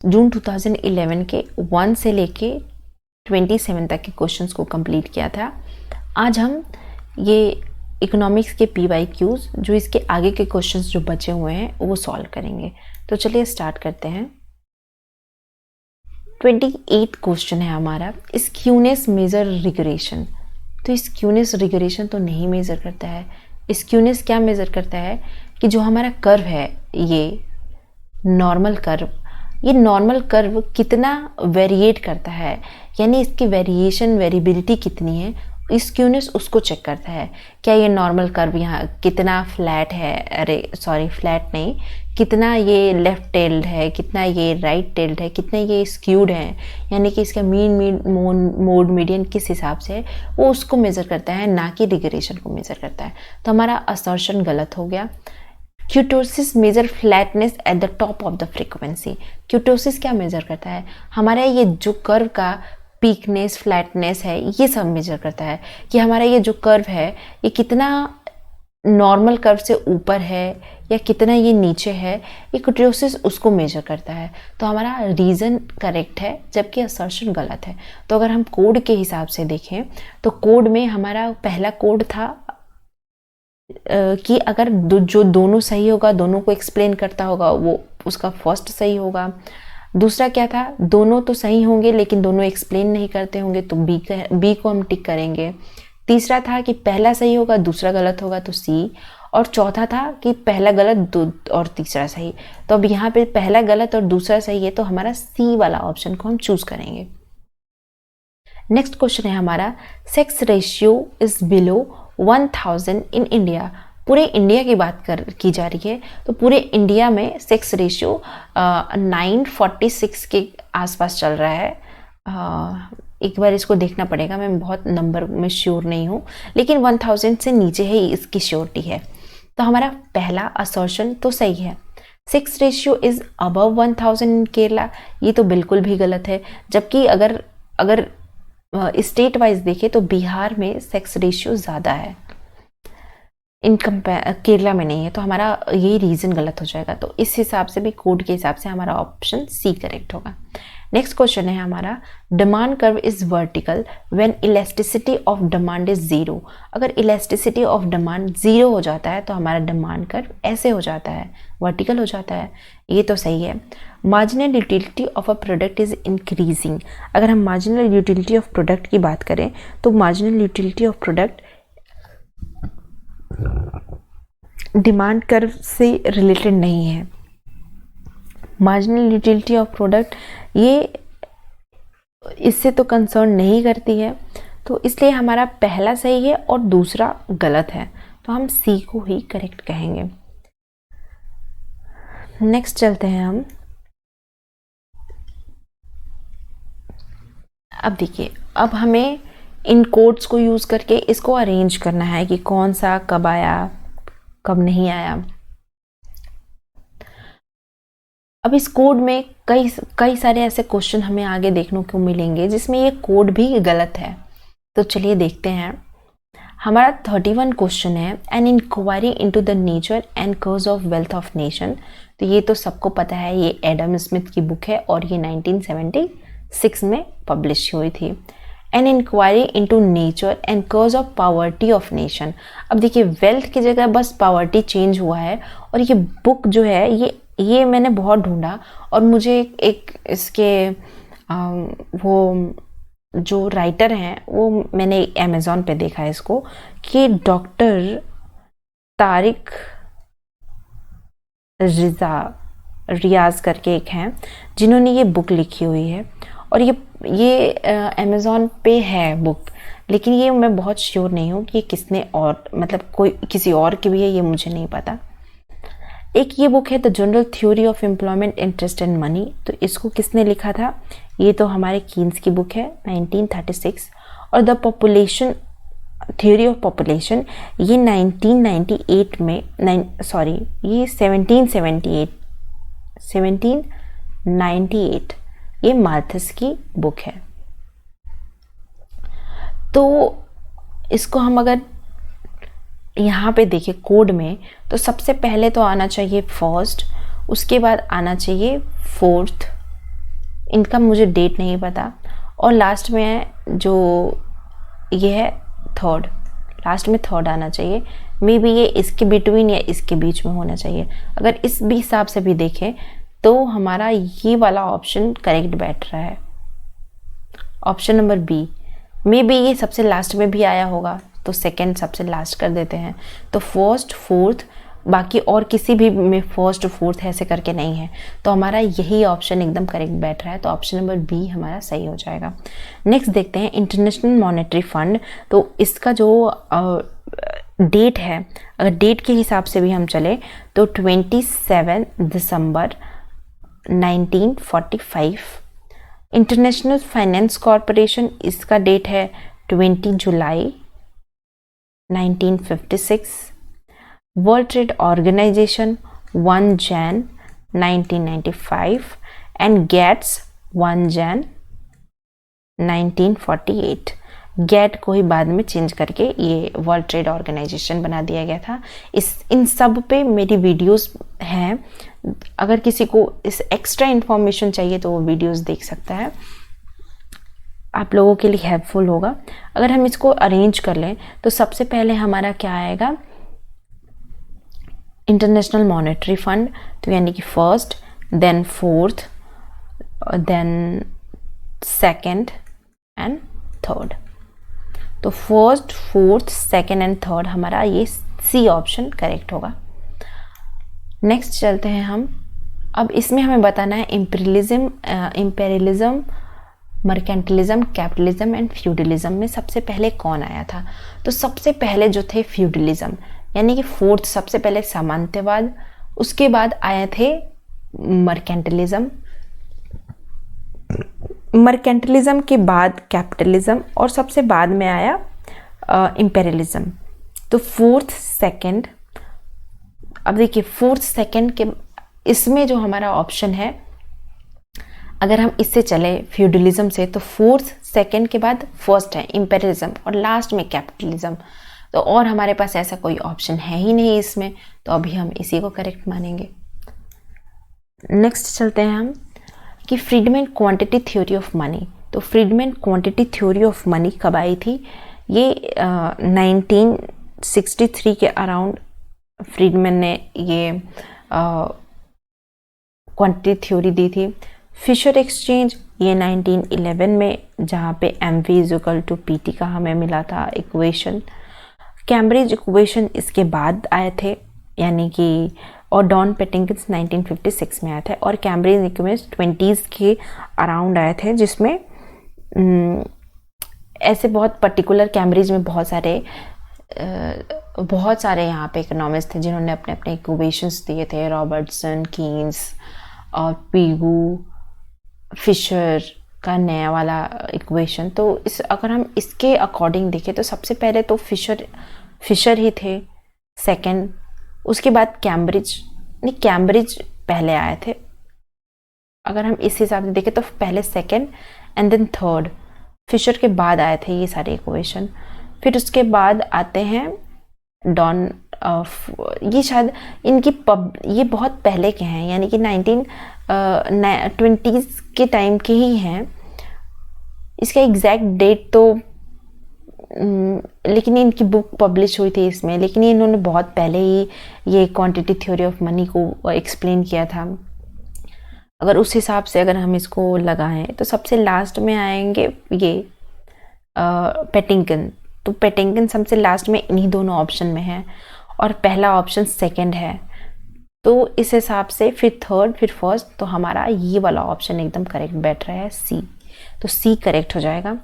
जून 2011 के 1 से लेके 27 तक के क्वेश्चंस को कंप्लीट किया था। आज हम ये इकोनॉमिक्स के PYQs जो इसके आगे के क्वेश्चंस जो बचे हुए हैं वो सॉल्व करेंगे। तो चलिए स्टार्ट करते हैं। 28 क्वेश्चन है हमारा, स्क्यूनेस मेजर रिग्रेशन। तो स्क्यूनेस रिग्रेशन तो नहीं मेजर करता है। स्क्यूनेस क्या मेजर करता है कि जो हमारा कर्व है, ये नॉर्मल कर्व, ये नॉर्मल कर्व कितना वेरिएट करता है, यानी इसकी वेरिएशन वेरिएबिलिटी कितनी है, स्क्यूनेस उसको चेक करता है। क्या ये नॉर्मल कर्व यहाँ कितना फ्लैट है, फ्लैट नहीं, कितना ये लेफ्ट टेल्ड है, कितना ये राइट टेल्ड है, कितना ये स्क्यूड है, यानी कि इसका मीन मोड मीडियन किस हिसाब से है, वो उसको मेज़र करता है, ना कि रिग्रेशन को मेज़र करता है। तो हमारा असर्शन गलत हो गया। Kurtosis measure flatness at the top of the frequency. Kurtosis क्या मेजर करता है, हमारा ये जो कर्व का पीकनेस फ्लैटनेस है, ये सब मेजर करता है कि हमारा ये जो कर्व है ये कितना नॉर्मल कर्व से ऊपर है या कितना ये नीचे है, ये क्यूटोसिस उसको मेजर करता है। तो हमारा रीज़न करेक्ट है जबकि असर्शन गलत है। तो अगर हम कोड के हिसाब से देखें तो कोड में हमारा पहला कोड था कि अगर जो दोनों सही होगा, दोनों को एक्सप्लेन करता होगा, वो उसका फर्स्ट सही होगा। दूसरा क्या था, दोनों तो सही होंगे लेकिन दोनों एक्सप्लेन नहीं करते होंगे, तो बी को हम टिक करेंगे। तीसरा था कि पहला सही होगा दूसरा गलत होगा, तो सी। और चौथा था कि पहला गलत और तीसरा सही। तो अब यहाँ पे पहला गलत और दूसरा सही है, तो हमारा सी वाला ऑप्शन को हम चूज करेंगे। नेक्स्ट क्वेश्चन है हमारा, sex ratio is below 1000 in India. पूरे इंडिया की बात की जा रही है, तो पूरे इंडिया में सेक्स रेशियो 946 के आसपास चल रहा है। एक बार इसको देखना पड़ेगा, मैं बहुत नंबर में श्योर नहीं हूँ, लेकिन 1000 से नीचे है इसकी श्योरिटी है। तो हमारा पहला असर्शन तो सही है। सेक्स रेशियो इज अबव 1000 इन केरला, ये तो बिल्कुल भी गलत है। जबकि अगर स्टेट वाइज देखें तो बिहार में सेक्स रेशियो ज़्यादा है, केरला में नहीं है। तो हमारा ये रीज़न गलत हो जाएगा। तो इस हिसाब से भी कोड के हिसाब से हमारा ऑप्शन सी करेक्ट होगा। नेक्स्ट क्वेश्चन है हमारा, demand curve is vertical when elasticity of demand is zero. अगर इलास्टिसिटी ऑफ डिमांड जीरो हो जाता है तो हमारा डिमांड कर्व ऐसे हो जाता है, वर्टिकल हो जाता है। ये तो सही है। Marginal utility of a product is increasing. अगर हम मार्जिनल यूटिलिटी ऑफ प्रोडक्ट की बात करें तो marginal utility of product demand curve से रिलेटेड नहीं है। मार्जिनल यूटिलिटी ऑफ प्रोडक्ट ये इससे तो कंसर्न नहीं करती है, तो इसलिए हमारा पहला सही है और दूसरा गलत है, तो हम सी को ही करेक्ट कहेंगे। नेक्स्ट चलते हैं हम। अब देखिए, अब हमें इन कोड्स को यूज करके इसको अरेंज करना है कि कौन सा कब आया कब नहीं आया। अब इस कोड में कई सारे ऐसे क्वेश्चन हमें आगे देखने को मिलेंगे जिसमें ये कोड भी गलत है। तो चलिए देखते हैं। हमारा 31 क्वेश्चन है, an inquiry into the nature and cause of wealth of nation. तो ये तो सबको पता है, ये एडम स्मिथ की बुक है और ये 1976 में पब्लिश हुई थी। An inquiry into nature and cause of poverty of nation. अब देखिए, वेल्थ की जगह बस पॉवर्टी चेंज हुआ है। और ये बुक जो है ये मैंने बहुत ढूंढा और मुझे एक इसके वो जो राइटर हैं वो मैंने अमेज़ॉन पे देखा है इसको, कि डॉक्टर तारिक रियाज करके एक हैं जिन्होंने ये बुक लिखी हुई है। और ये अमेज़ॉन पे है बुक, लेकिन ये मैं बहुत श्योर नहीं हूँ कि ये किसने और मतलब कोई किसी और की भी है, ये मुझे नहीं पता। एक ये बुक है the general theory of employment interest and money. तो इसको किसने लिखा था, ये तो हमारे कीन्स की बुक है 1936। और the population theory of population ये 1998 में ये 1798 ये मार्थस की बुक है। तो इसको हम अगर यहाँ पे देखें कोड में, तो सबसे पहले तो आना चाहिए फर्स्ट, उसके बाद आना चाहिए फोर्थ, इनका मुझे डेट नहीं पता। और लास्ट में जो ये है थर्ड, लास्ट में थर्ड आना चाहिए। मे बी ये इसके बिटवीन या इसके बीच में होना चाहिए। अगर इस भी हिसाब से भी देखें तो हमारा ये वाला ऑप्शन करेक्ट बैठ रहा है, option number B. May be ये सबसे लास्ट में भी आया होगा, तो सेकंड सबसे लास्ट कर देते हैं। तो फर्स्ट फोर्थ, बाकी और किसी भी में फर्स्ट फोर्थ ऐसे करके नहीं है, तो हमारा यही ऑप्शन एकदम करेक्ट बैठ रहा है। तो ऑप्शन नंबर बी हमारा सही हो जाएगा। नेक्स्ट देखते हैं इंटरनेशनल मॉनेटरी फंड। तो इसका जो डेट है, अगर डेट के हिसाब से भी हम चले तो 27 दिसंबर 1945। इंटरनेशनल फाइनेंस कॉरपोरेशन, इसका डेट है 20 जुलाई 1956। World trade organization 1 Jan 1995 and GATT's 1 Jan 1948। GATT को ही बाद में चेंज करके ये वर्ल्ड ट्रेड ऑर्गेनाइजेशन बना दिया गया था। इन सब पे मेरी वीडियोस हैं, अगर किसी को इस एक्स्ट्रा इन्फॉर्मेशन चाहिए तो वो वीडियोस देख सकता है, आप लोगों के लिए हेल्पफुल होगा। अगर हम इसको अरेंज कर लें तो सबसे पहले हमारा क्या आएगा, इंटरनेशनल मॉनेटरी फंड, तो यानी कि first, then fourth, then second and third. तो first fourth second and third हमारा ये सी ऑप्शन करेक्ट होगा। नेक्स्ट चलते हैं हम। अब इसमें हमें बताना है imperialism, mercantilism, capitalism and feudalism में सबसे पहले कौन आया था। तो सबसे पहले जो थे फ्यूडलिज्म, यानी कि फोर्थ सबसे पहले सामंतवाद, उसके बाद आए थे मर्केंटलिज्म, मर्केंटलिज्म के बाद कैपिटलिज्म और सबसे बाद में आया इंपेरियलिज्म। तो फोर्थ सेकंड, अब देखिए फोर्थ सेकंड के इसमें जो हमारा ऑप्शन है, अगर हम इससे चले फ्यूडलिज्म से, तो फोर्थ सेकंड के बाद फर्स्ट है इंपेरियलिज्म और लास्ट में कैपिटलिज्म। तो और हमारे पास ऐसा कोई ऑप्शन है ही नहीं इसमें, तो अभी हम इसी को करेक्ट मानेंगे। नेक्स्ट चलते हैं हम कि Friedman quantity theory of money. तो Friedman quantity theory of money कब आई थी, ये 1963 के अराउंड फ्रीडमैन ने ये क्वांटिटी थ्योरी दी थी। फिशर एक्सचेंज ये 1911 में, जहाँ पे mv=pt का हमें मिला था इक्वेशन। कैम्ब्रिज इक्वेशन इसके बाद आए थे, यानी कि, और डॉन पेटिंकिंस 1956 में आए थे, और कैम्ब्रिज इक्वेशन 20s के अराउंड आए थे, जिसमें ऐसे बहुत पर्टिकुलर कैम्ब्रिज में बहुत सारे यहाँ पे इकोनॉमिस्ट थे जिन्होंने अपने अपने इक्वेशंस दिए थे, रॉबर्टसन, कीन्स और पीगू, फिशर का नया वाला इक्वेशन। तो अगर हम इसके अकॉर्डिंग देखें तो सबसे पहले तो फिशर ही थे, सेकंड, उसके बाद कैम्ब्रिज पहले आए थे। अगर हम इस हिसाब से देखें तो पहले second and then third, Fisher के बाद आए थे ये सारे इक्वेशन। फिर उसके बाद आते हैं डॉन, ये शायद इनकी ये बहुत पहले के हैं, यानी कि 1920s के टाइम के ही हैं। इसका एग्जैक्ट डेट तो लेकिन इनकी बुक पब्लिश हुई थी इसमें, लेकिन इन्होंने बहुत पहले ही ये क्वांटिटी थ्योरी ऑफ मनी को एक्सप्लेन किया था। अगर उस हिसाब से अगर हम इसको लगाएं तो सबसे लास्ट में आएंगे ये पेटिंकन। तो पेटिंकन सबसे लास्ट में इन्हीं दोनों ऑप्शन में है और पहला ऑप्शन सेकंड है। तो इस हिसाब से फिर थर्ड फिर फर्स्ट, तो हमारा ये वाला ऑप्शन एकदम करेक्ट बैठ रहा है, सी। तो सी करेक्ट हो जाएगा।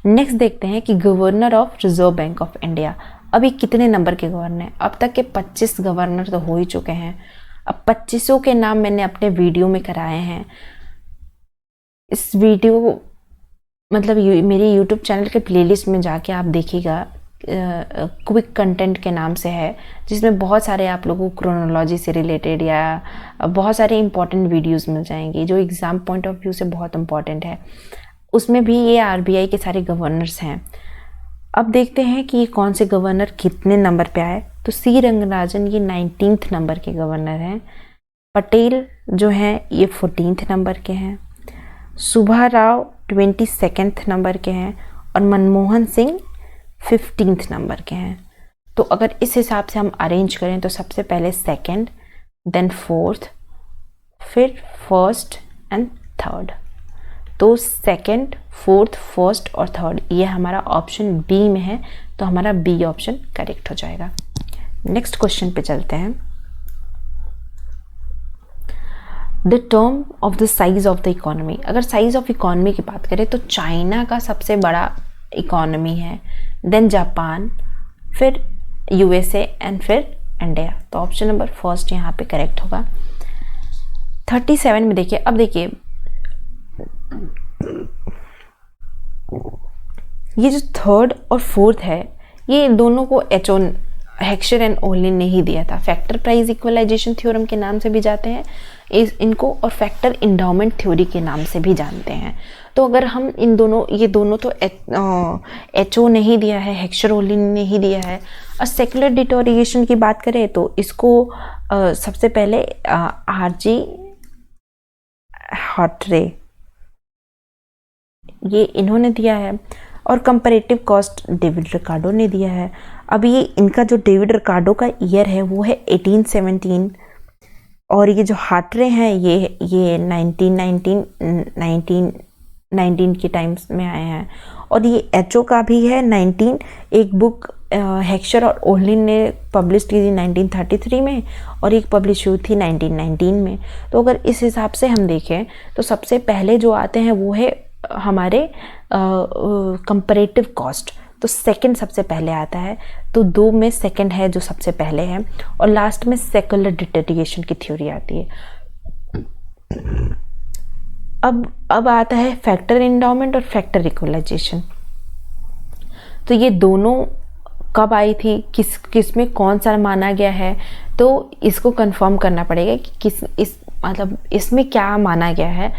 नेक्स्ट देखते हैं कि governor of reserve bank of India, अभी कितने नंबर के गवर्नर हैं। अब तक के 25 गवर्नर तो हो ही चुके हैं। अब 25 के नाम मैंने अपने वीडियो में कराए हैं। इस वीडियो मतलब मेरे यूट्यूब चैनल के प्लेलिस्ट में जाके आप देखिएगा, क्विक कंटेंट के नाम से है, जिसमें बहुत सारे आप लोगों को क्रोनोलॉजी से रिलेटेड या बहुत सारे इंपॉर्टेंट वीडियोस मिल जाएंगे जो एग्ज़ाम पॉइंट ऑफ व्यू से बहुत इंपॉर्टेंट है। उसमें भी ये आरबीआई के सारे गवर्नर्स हैं। अब देखते हैं कि ये कौन से गवर्नर कितने नंबर पे आए। तो सी रंगराजन ये 19th नंबर के गवर्नर हैं। पटेल जो हैं ये 14th नंबर के हैं। सुभा राव 22 नंबर के हैं और मनमोहन सिंह 15 नंबर के हैं। तो अगर इस हिसाब से हम अरेंज करें तो सबसे पहले सेकंड, देन फोर्थ, फिर फर्स्ट एंड थर्ड। तो सेकंड, फोर्थ, फर्स्ट और थर्ड ये हमारा ऑप्शन बी में है, तो हमारा बी ऑप्शन करेक्ट हो जाएगा। नेक्स्ट क्वेश्चन पे चलते हैं। The term of the size of the economy. अगर साइज ऑफ इकोनॉमी की बात करें तो चाइना का सबसे बड़ा इकोनॉमी है, देन जापान, फिर यूएसए एंड फिर इंडिया। तो ऑप्शन नंबर फर्स्ट यहाँ पे करेक्ट होगा। 37 में देखिए, अब देखिए ये जो थर्ड और फोर्थ है ये दोनों को एचओन हेक्सचर एंड ओलिन ने ही दिया था। फैक्टर प्राइस इक्वलाइजेशन थ्योरम के नाम से भी जाते हैं इनको, और फैक्टर इंडाउमेंट थ्योरी के नाम से भी जानते हैं। तो अगर हम इन दोनों, ये दोनों तो एचओ ने ही दिया है, हेक्सचर ओलिन ने ही दिया है। और सेक्युलर डिटोरिएशन की बात करें तो इसको सबसे पहले आरजी हार्ट्रे ये इन्होंने दिया है, और कंपैरेटिव कॉस्ट डेविड रिकार्डो ने दिया है। अब ये इनका जो डेविड रिकार्डो का ईयर है वो है 1817, और ये जो हार्ट्रे हैं ये 1919 के टाइम्स में आए हैं। और ये एचओ का भी है 19, एक बुक हेक्सचर और ओलिन ने पब्लिश की थी 1933 में, और एक पब्लिश हुई थी 1919 में। तो अगर इस हिसाब से हम देखें तो सबसे पहले जो आते हैं वो है हमारे कंपैरेटिव कॉस्ट, तो सेकंड सबसे पहले आता है। तो दो में सेकंड है जो सबसे पहले है, और लास्ट में सेक्युलर डिटोरिएशन की थ्योरी आती है। अब आता है फैक्टर इंडाउमेंट और फैक्टर इक्वलाइजेशन। तो ये दोनों कब आई थी, किस में कौन सा माना गया है, तो इसको कंफर्म करना पड़ेगा कि इसमें क्या माना गया है।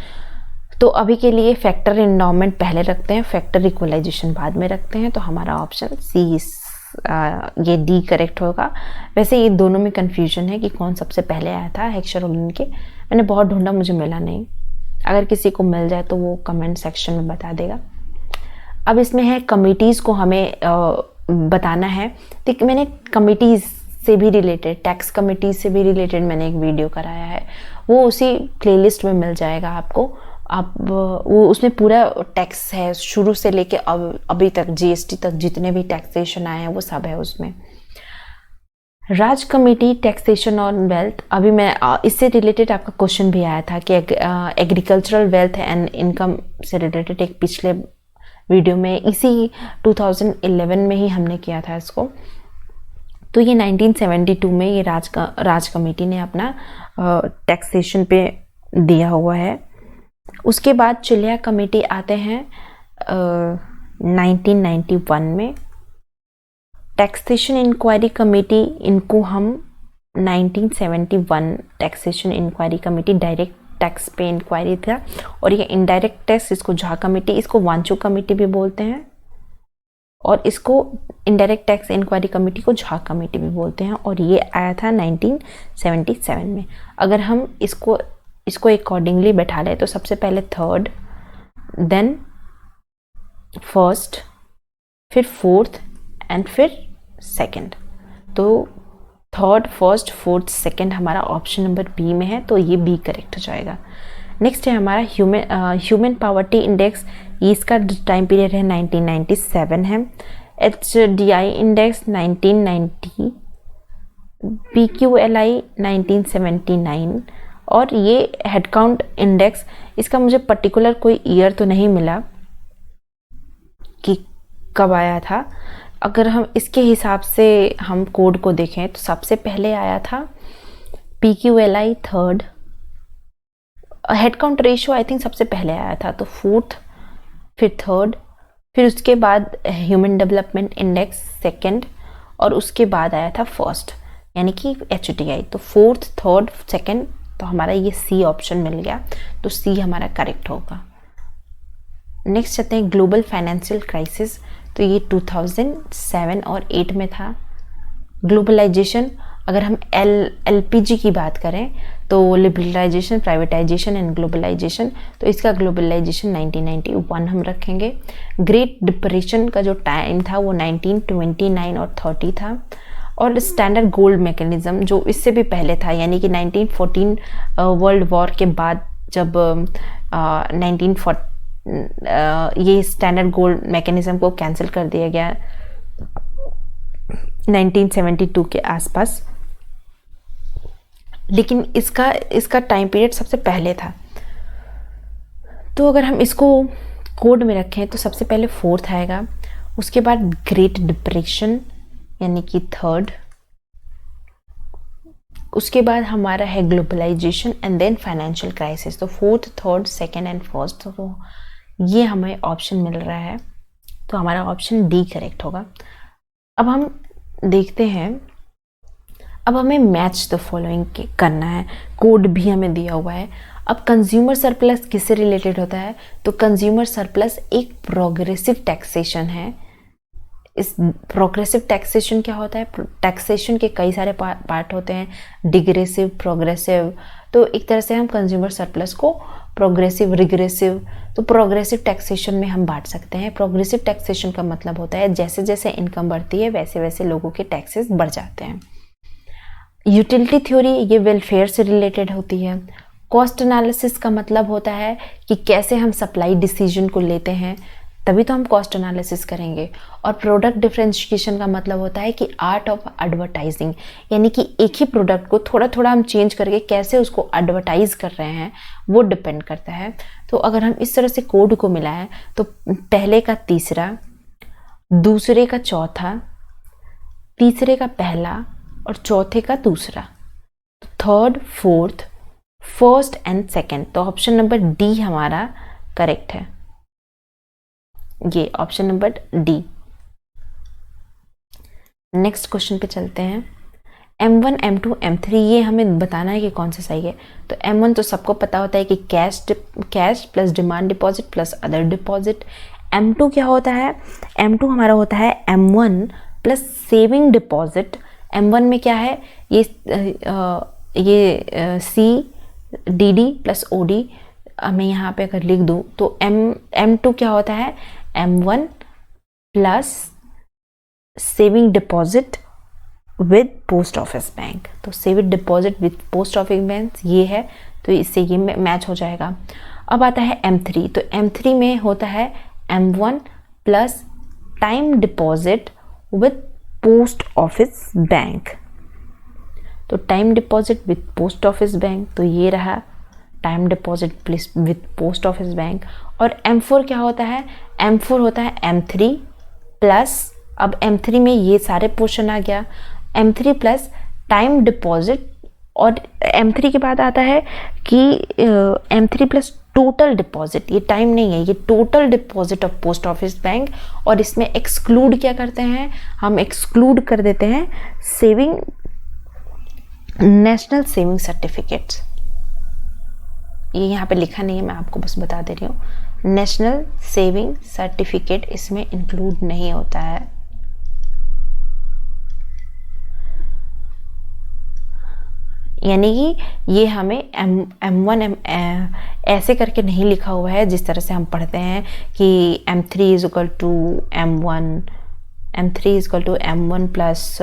तो अभी के लिए फैक्टर इंडाउमेंट पहले रखते हैं, फैक्टर इक्वलाइजेशन बाद में रखते हैं। तो हमारा ऑप्शन सी ये डी करेक्ट होगा। वैसे ये दोनों में कंफ्यूजन है कि कौन सबसे पहले आया था हेक्सचर ओलिन के। मैंने बहुत ढूंढा, मुझे मिला नहीं। अगर किसी को मिल जाए तो वो कमेंट सेक्शन में बता देगा। अब इसमें है कमिटीज़ को हमें बताना है। तो मैंने कमिटीज़ से भी रिलेटेड, टैक्स कमिटीज़ से भी रिलेटेड मैंने एक वीडियो कराया है, वो उसी प्लेलिस्ट में मिल जाएगा आपको। आप वो उसमें पूरा टैक्स है शुरू से लेके अभी तक, जीएसटी तक जितने भी टैक्सेशन आए हैं वो सब है उसमें। राज कमेटी टैक्सेशन ऑन वेल्थ, अभी मैं इससे रिलेटेड आपका क्वेश्चन भी आया था कि एग्रीकल्चरल वेल्थ एंड इनकम से रिलेटेड एक पिछले वीडियो में, इसी 2011 में ही हमने किया था इसको। तो ये 1972 में ये राज कमेटी ने अपना टैक्सेशन पे दिया हुआ है। उसके बाद चिलिया कमेटी आते हैं 1991 में। टैक्सेशन इंक्वायरी कमेटी, इनको हम 1971 taxation inquiry committee, direct tax पे इंक्वायरी था। और ये इनडायरेक्ट टैक्स, इसको झा कमेटी, इसको वांचू कमेटी भी बोलते हैं, और इसको इनडायरेक्ट टैक्स इंक्वायरी कमेटी को झा कमेटी भी बोलते हैं। और ये आया था 1977 में। अगर हम इसको अकॉर्डिंगली बैठा लें तो सबसे पहले थर्ड, देन फर्स्ट, फिर फोर्थ एंड फिर सेकंड। तो थर्ड, फर्स्ट, फोर्थ, सेकंड हमारा ऑप्शन नंबर बी में है, तो ये बी करेक्ट हो जाएगा। नेक्स्ट है हमारा ह्यूमन पॉवर्टी इंडेक्स। इसका टाइम पीरियड है 1997 है। HDI इंडेक्स 1990, PQLI 1979, और ये हेडकाउंट इंडेक्स, इसका मुझे पर्टिकुलर कोई ईयर तो नहीं मिला कि कब आया था। अगर हम इसके हिसाब से हम कोड को देखें तो सबसे पहले आया था PQLI third, headcount ratio I think सबसे पहले आया था, तो फोर्थ, फिर थर्ड, फिर उसके बाद ह्यूमन डेवलपमेंट इंडेक्स सेकंड, और उसके बाद आया था फर्स्ट, यानी कि HDI। तो फोर्थ, थर्ड, सेकंड, तो हमारा ये सी ऑप्शन मिल गया, तो सी हमारा करेक्ट होगा। नेक्स्ट आते हैं ग्लोबल फाइनेंशियल क्राइसिस। तो ये 2007 और 8 में था। ग्लोबलाइजेशन, अगर हम LPG की बात करें तो लिबरलाइजेशन, प्राइवेटाइजेशन एंड ग्लोबलाइजेशन, तो इसका ग्लोबलाइजेशन 1991 हम रखेंगे। ग्रेट डिप्रेशन का जो टाइम था वो 1929 और 30 था। और स्टैंडर्ड गोल्ड मैकेनिज्म जो इससे भी पहले था, यानी कि 1914 वर्ल्ड वॉर के बाद जब 1940 ये स्टैंडर्ड गोल्ड मैकेनिज्म को कैंसिल कर दिया गया 1972 के आसपास, लेकिन इसका टाइम पीरियड सबसे पहले था। तो अगर हम इसको कोड में रखें तो सबसे पहले 4th आएगा, उसके बाद ग्रेट डिप्रेशन यानी कि 3rd, उसके बाद हमारा है globalization and then financial crisis. तो 4th, 3rd, 2nd and 1st, तो ये हमें ऑप्शन मिल रहा है, तो हमारा ऑप्शन डी करेक्ट होगा। अब हम देखते हैं, अब हमें मैच द फॉलोइंग करना है, कोड भी हमें दिया हुआ है। अब कंज्यूमर सरप्लस किससे रिलेटेड होता है? तो कंज्यूमर सरप्लस एक प्रोग्रेसिव टैक्सेशन है। इस प्रोग्रेसिव टैक्सेशन क्या होता है? टैक्सेशन के कई सारे पार्ट होते हैं, डिग्रेसिव, प्रोग्रेसिव। तो एक तरह से हम कंज्यूमर सरप्लस को प्रोग्रेसिव, रिग्रेसिव, तो प्रोग्रेसिव टैक्सेशन में हम बांट सकते हैं। प्रोग्रेसिव टैक्सेशन का मतलब होता है जैसे जैसे इनकम बढ़ती है वैसे वैसे लोगों के टैक्सेस बढ़ जाते हैं। यूटिलिटी थ्योरी ये वेलफेयर से रिलेटेड होती है। कॉस्ट एनालिसिस का मतलब होता है कि कैसे हम सप्लाई डिसीजन को लेते हैं, तभी तो हम कॉस्ट एनालिसिस करेंगे। और प्रोडक्ट डिफरेंशिएशन का मतलब होता है कि आर्ट ऑफ एडवर्टाइजिंग, यानी कि एक ही प्रोडक्ट को थोड़ा थोड़ा हम चेंज करके कैसे उसको एडवर्टाइज कर रहे हैं वो डिपेंड करता है। तो अगर हम इस तरह से कोड को मिला है तो पहले का तीसरा, दूसरे का चौथा, तीसरे का पहला और चौथे का दूसरा, 3rd, 4th, 1st and 2nd, तो ऑप्शन नंबर डी हमारा करेक्ट है। ये option number D. Next question पे चलते हैं। M1, M2, M3 ये हमें बताना है कि कौन सा सही है। तो M1 तो सबको पता होता है कि cash plus demand deposit plus other deposit. M2 क्या होता है? M2 हमारा होता है M1 plus saving deposit. M1 में क्या है? ये CDD प्लस OD। मैं यहाँ पे अगर लिख दूँ तो M2 क्या होता है? M1 plus saving deposit with post office bank. तो saving deposit with post office bank ये है, तो इससे ये मैच हो जाएगा। अब आता है M3, तो M3 में होता है M1 plus time deposit with post office bank. तो time deposit with post office bank, तो ये रहा time deposit plus with post office bank. और M4 क्या होता है? M4 होता है M3 प्लस, अब M3 में ये सारे पोर्शन आ गया, M3 प्लस टाइम डिपॉजिट, और M3 के बाद आता है कि M3 प्लस टोटल डिपॉजिट, ये टाइम नहीं है, ये total deposit of post office bank. और इसमें एक्सक्लूड क्या करते हैं? हम एक्सक्लूड कर देते हैं सेविंग, नेशनल सेविंग सर्टिफिकेट्स। ये यहाँ पे लिखा नहीं है, मैं आपको बस बता दे रही हूँ, नेशनल सेविंग सर्टिफिकेट इसमें इंक्लूड नहीं होता है। यानी कि ये हमें M1 ऐसे करके नहीं लिखा हुआ है जिस तरह से हम पढ़ते हैं कि M3 is equal to M1 plus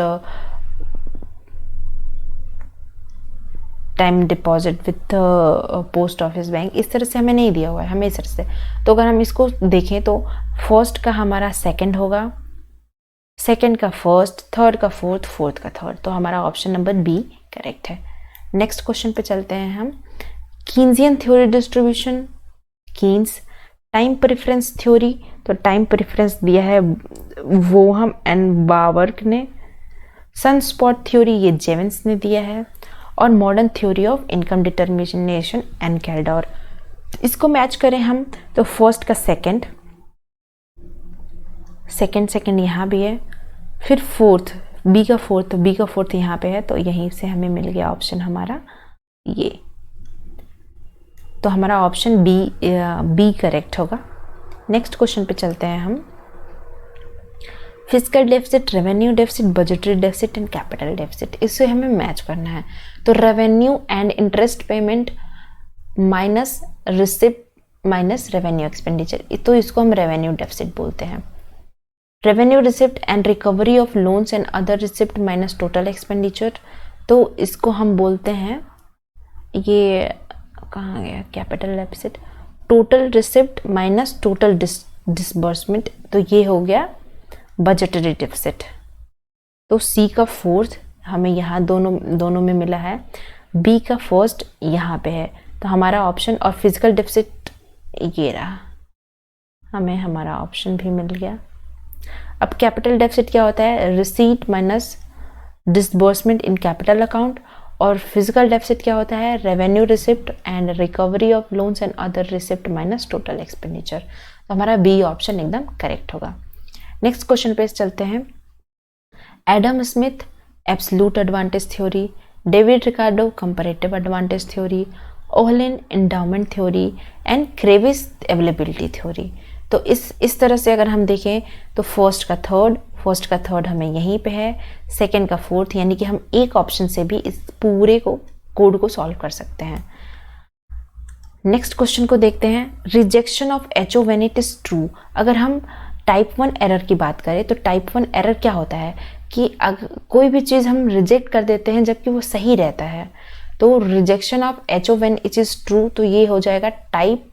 time deposit with post office bank, इस तरह से हमें नहीं दिया हुआ है, हमें इस तरह से। तो अगर हम इसको देखें तो फर्स्ट का हमारा सेकंड होगा, सेकंड का फर्स्ट, थर्ड का फोर्थ, फोर्थ का थर्ड, तो हमारा ऑप्शन नंबर बी करेक्ट है। नेक्स्ट क्वेश्चन पे चलते हैं हम। Keynesian theory distribution, Keynes. Time preference theory, तो टाइम प्रेफरेंस दिया है वोहम एंड बावर्क ने। सनस्पॉट थ्योरी ये जेवेंस ने दिया है। और modern theory of income determination and Kaldor. इसको मैच करें हम तो फर्स्ट का सेकंड, सेकंड यहाँ भी है, फिर फोर्थ, बी का फोर्थ यहाँ पे है, तो यहीं से हमें मिल गया ऑप्शन हमारा ये। तो हमारा ऑप्शन बी करेक्ट होगा। नेक्स्ट क्वेश्चन पे चलते हैं हम। Physical deficit, revenue deficit, budgetary deficit and capital deficit, इससे हमें मैच करना है। तो revenue and interest payment minus receipt minus revenue expenditure, तो इसको हम रेवेन्यू डेफिसिट बोलते हैं। Revenue receipt and recovery of loans and other receipt minus total expenditure, तो इसको हम बोलते हैं, ये कहाँ गया capital deficit, total receipt minus total disbursement, तो ये हो गया बजटरी डेफिसिट। तो सी का फोर्थ हमें यहाँ दोनों में मिला है, बी का फर्स्ट यहाँ पे है, तो हमारा ऑप्शन, और फिजिकल डेफिसिट ये रहा, हमें हमारा ऑप्शन भी मिल गया। अब कैपिटल डेफिसिट क्या होता है, receipt minus disbursement in capital account, और फिजिकल डेफिसिट क्या होता है, revenue receipt and recovery of loans and other receipt minus total expenditure, तो हमारा बी ऑप्शन एकदम करेक्ट होगा। नेक्स्ट क्वेश्चन पे चलते हैं। Adam Smith absolute advantage theory, David Ricardo comparative advantage theory, Ohlin endowment theory and crevice availability theory, तो इस तरह से अगर हम देखें तो फर्स्ट का थर्ड हमें यहीं पे है, सेकंड का फोर्थ, यानी कि हम एक ऑप्शन से भी इस पूरे कोड को सॉल्व कर सकते हैं। नेक्स्ट क्वेश्चन को देखते हैं। Rejection of HO when it is true, अगर हम टाइप 1 एरर की बात करें तो टाइप 1 एरर क्या होता है कि कोई भी चीज़ हम रिजेक्ट कर देते हैं जबकि वो सही रहता है, तो rejection of HO when it is true, तो ये हो जाएगा type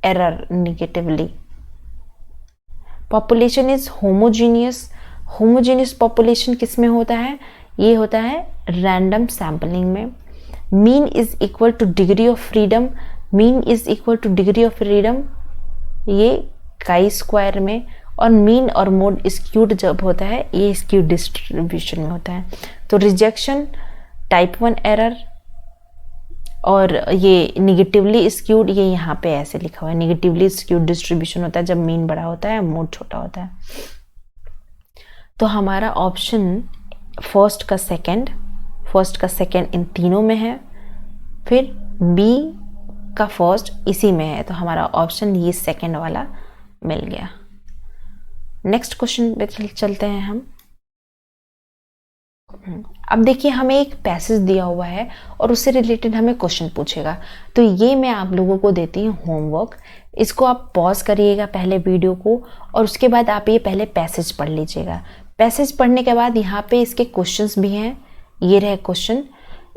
error negatively. Population is homogeneous population किस में होता है, ये होता है रैंडम सैम्पलिंग में। Mean is equal two degree of freedom, ये काई स्क्वायर में, और मीन और मोड स्क्यूड जब होता है ये स्क्यूड डिस्ट्रीब्यूशन में होता है। तो रिजेक्शन टाइप 1 एरर, और ये निगेटिवली स्क्यूड, ये यहाँ पे ऐसे लिखा हुआ है, निगेटिवली स्क्यूड डिस्ट्रीब्यूशन होता है जब मीन बड़ा होता है मोड छोटा होता है। तो हमारा ऑप्शन फर्स्ट का सेकंड इन तीनों में है, फिर बी का फर्स्ट इसी में है, तो हमारा ऑप्शन ये सेकंड वाला मिल गया। नेक्स्ट क्वेश्चन पे चलते हैं हम। अब देखिए हमें एक पैसेज दिया हुआ है और उससे रिलेटेड हमें क्वेश्चन पूछेगा, तो ये मैं आप लोगों को देती हूँ होमवर्क। इसको आप पॉज करिएगा पहले वीडियो को, और उसके बाद आप ये पहले पैसेज पढ़ लीजिएगा। पैसेज पढ़ने के बाद यहाँ पे इसके क्वेश्चंस भी हैं, ये रहे क्वेश्चन।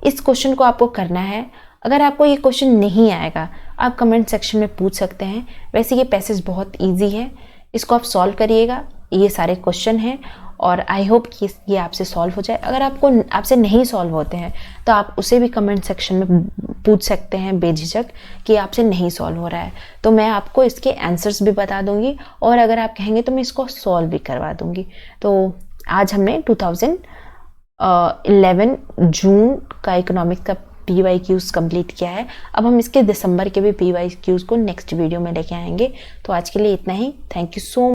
इस क्वेश्चन को आपको करना है। अगर आपको ये क्वेश्चन नहीं आएगा आप कमेंट सेक्शन में पूछ सकते हैं। वैसे ये पैसेज बहुत ईजी है, इसको आप सॉल्व करिएगा। ये सारे क्वेश्चन हैं और आई होप कि ये आपसे सॉल्व हो जाए। अगर आपसे नहीं सॉल्व होते हैं तो आप उसे भी कमेंट सेक्शन में पूछ सकते हैं बेझिझक कि आपसे नहीं सॉल्व हो रहा है, तो मैं आपको इसके आंसर्स भी बता दूंगी, और अगर आप कहेंगे तो मैं इसको सॉल्व भी करवा दूंगी। तो आज हमने 2011 जून का इकोनॉमिक्स का PYQs कंप्लीट किया है। अब हम इसके दिसंबर के भी PYQs को नेक्स्ट वीडियो में लेके आएंगे। तो आज के लिए इतना ही। Thank you so much.